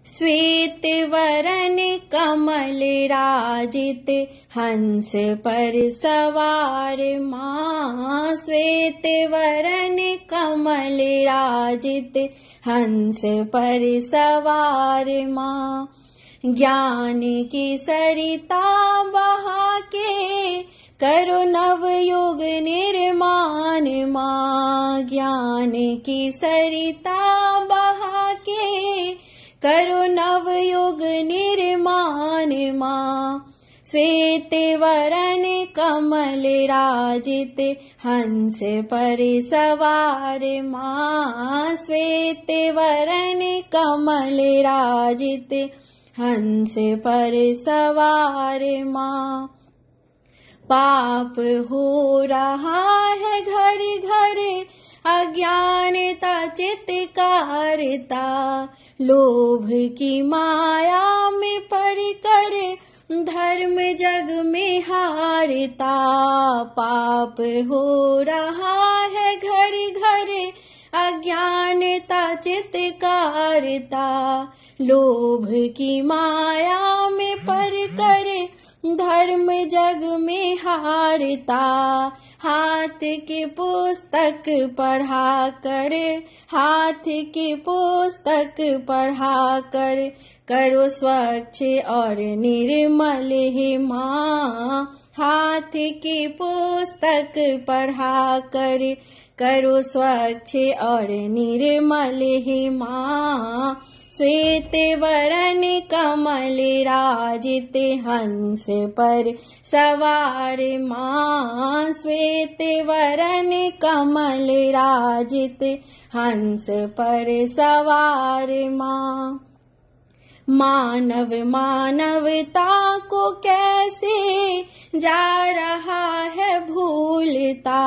श्वेत वरन कमल राजित हंस पर सवार माँ। श्वेत वरन कमल राजित हंस पर सवार माँ। ज्ञान की सरिता बहा के करो नवयुग निर्माण माँ। ज्ञान की सरिता बहा के करो नवयुग निर्माण माँ। श्वेत वरन कमल राजित हंस पर सवार माँ। श्वेत वरन कमल राजित हंस पर सवार माँ। पाप हो रहा है घर घर अज्ञानता चित्कारता। लोभ की माया में पड़ कर धर्म जग में हारता। पाप हो रहा है घर घर अज्ञानता चित्कारता। लोभ की माया में पड़ कर धर्म जग में हारता। हाथ की पुस्तक पढ़ा कर, हाथ की पुस्तक पढ़ा कर करो स्वच्छ और निर्मल हे माँ। हाथ की पुस्तक पढ़ा कर करो स्वच्छ और निर्मल हे माँ। श्वेत वरन कमल राजित हंस पर सवार माँ। श्वेत वरन कमल राजित हंस पर सवार माँ। मानव मानवता को कैसे जा रहा है भूलता।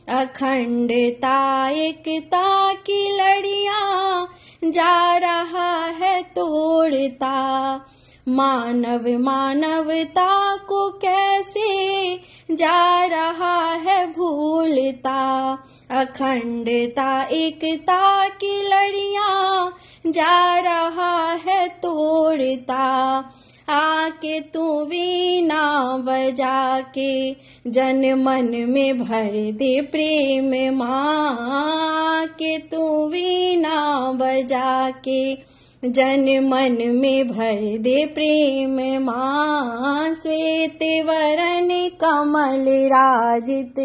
अखंडता एकता की लड़ियां जा रहा है तोड़ता। मानव मानवता को कैसे जा रहा है भूलता। अखंडता एकता की लड़ियां जा रहा है तोड़ता। आके तू वीणा बजा के जन मन में भर दे प्रेम माँ। के तू वीणा बजा के जन मन में भर दे प्रेम माँ। श्वेत वरन कमल राजित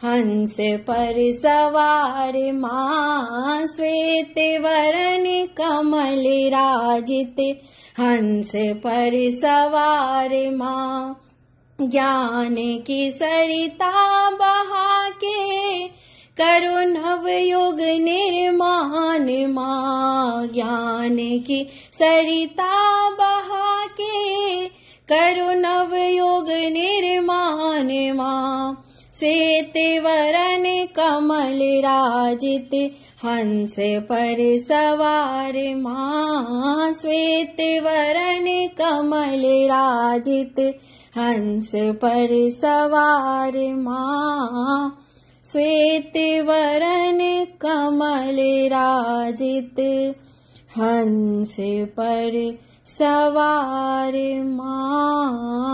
हंस पर सवार माँ। श्वेत वरन कमल राजित हंस पर सवार माँ। ज्ञान की सरिता बहा के करो नवयुग निर्माण माँ। ज्ञान की सरिता बहा के करो नवयुग निर्माण माँ। श्वेत वरन कमल राजित हंस पर सवार माँ। श्वेत वरन कमल राजित हंस पर सवार माँ। श्वेत वरन कमल राजित हंस पर सवार माँ।